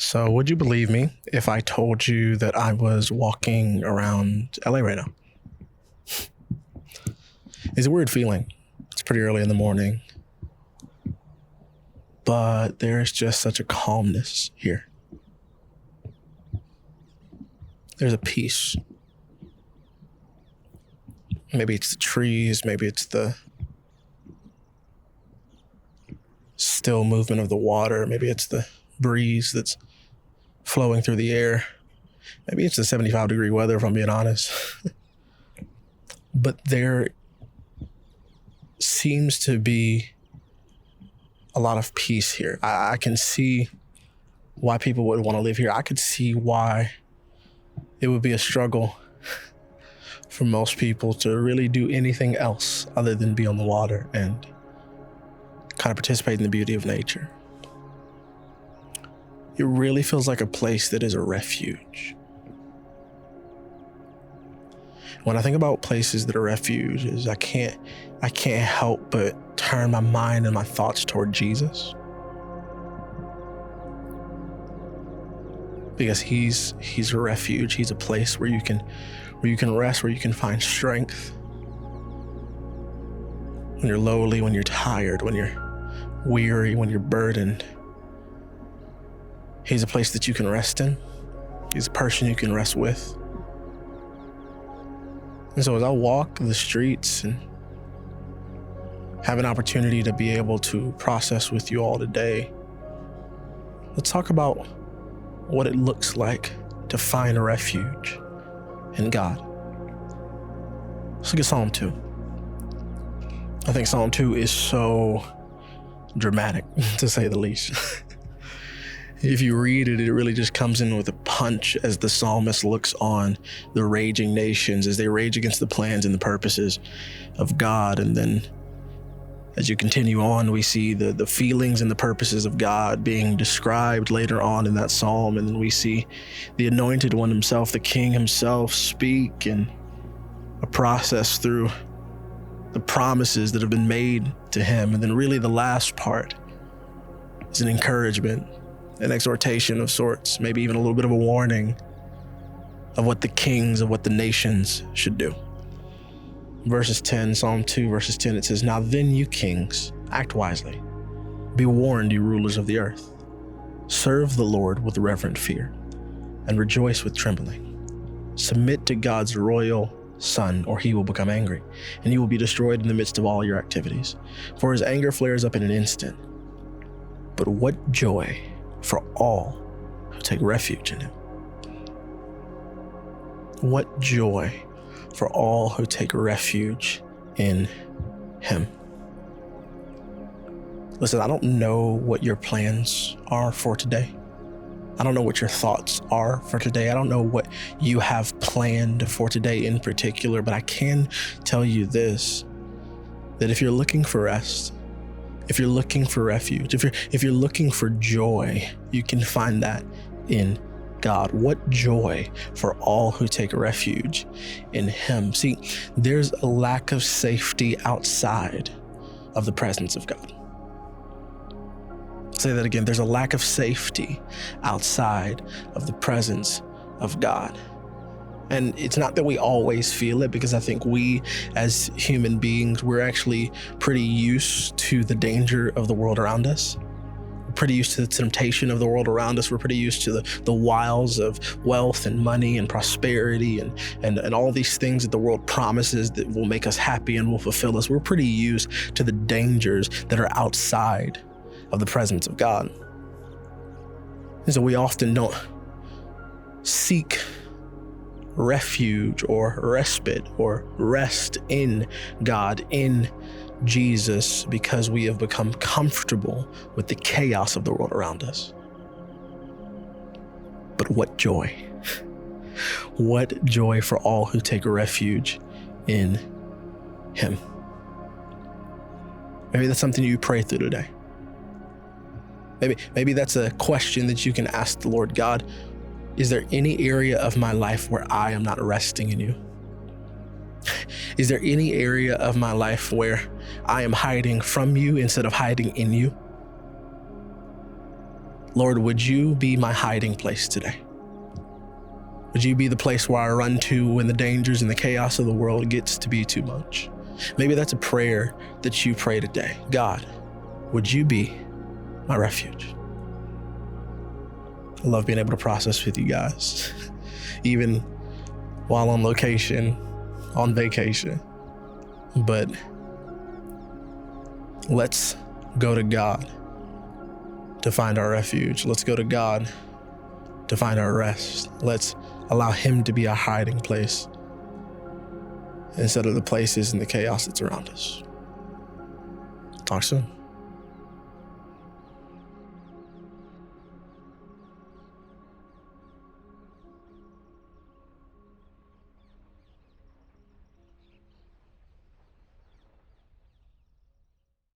So, would you believe me if I told you that I was walking around LA right now? It's a weird feeling. It's pretty early in the morning, but there's just such a calmness here. There's a peace. Maybe it's the trees, maybe it's the still movement of the water, maybe it's the breeze that's flowing through the air. Maybe it's the 75-degree weather, if I'm being honest. But there seems to be a lot of peace here. I can see why people would want to live here. I could see why it would be a struggle for most people to really do anything else other than be on the water and kind of participate in the beauty of nature. It really feels like a place that is a refuge. When I think about places that are refuges, I can't help but turn my mind and my thoughts toward Jesus. Because he's a refuge. He's a place where you can rest, where you can find strength. When you're lowly, when you're tired, when you're weary, when you're burdened. He's a place that you can rest in. He's a person you can rest with. And so as I walk the streets and have an opportunity to be able to process with you all today, let's talk about what it looks like to find a refuge in God. Let's look at Psalm 2. I think Psalm 2 is so dramatic, to say the least. If you read it, it really just comes in with a punch as the psalmist looks on the raging nations as they rage against the plans and the purposes of God. And then as you continue on, we see the feelings and the purposes of God being described later on in that psalm. And then we see the anointed one himself, the king himself, speak in a process through the promises that have been made to him. And then really the last part is an encouragement, an exhortation of sorts, maybe even a little bit of a warning of what the kings of what the nations should do. Verses 10, Psalm 2, verses 10, it says, "Now then, you kings, act wisely. Be warned, you rulers of the earth. Serve the Lord with reverent fear and rejoice with trembling. Submit to God's royal Son, or he will become angry, and you will be destroyed in the midst of all your activities. For his anger flares up in an instant. But what joy for all who take refuge in him." What joy for all who take refuge in him. Listen, I don't know what your plans are for today. I don't know what your thoughts are for today. I don't know what you have planned for today in particular, but I can tell you this, that if you're looking for rest, if you're looking for refuge, if you're looking for joy, you can find that in God. What joy for all who take refuge in him. See, there's a lack of safety outside of the presence of God. I'll say that again. There's a lack of safety outside of the presence of God. And it's not that we always feel it, because I think we as human beings, we're actually pretty used to the danger of the world around us. We're pretty used to the temptation of the world around us. We're pretty used to the wiles of wealth and money and prosperity and all these things that the world promises that will make us happy and will fulfill us. We're pretty used to the dangers that are outside of the presence of God. And so we often don't seek refuge or respite or rest in God, in Jesus, because we have become comfortable with the chaos of the world around us. But what joy. What joy for all who take refuge in him. Maybe that's something you pray through today. Maybe that's a question that you can ask the Lord. God, is there any area of my life where I am not resting in you? Is there any area of my life where I am hiding from you instead of hiding in you? Lord, would you be my hiding place today? Would you be the place where I run to when the dangers and the chaos of the world gets to be too much? Maybe that's a prayer that you pray today. God, would you be my refuge? I love being able to process with you guys, even while on location, on vacation. But let's go to God to find our refuge. Let's go to God to find our rest. Let's allow him to be our hiding place instead of the places and the chaos that's around us. Talk soon.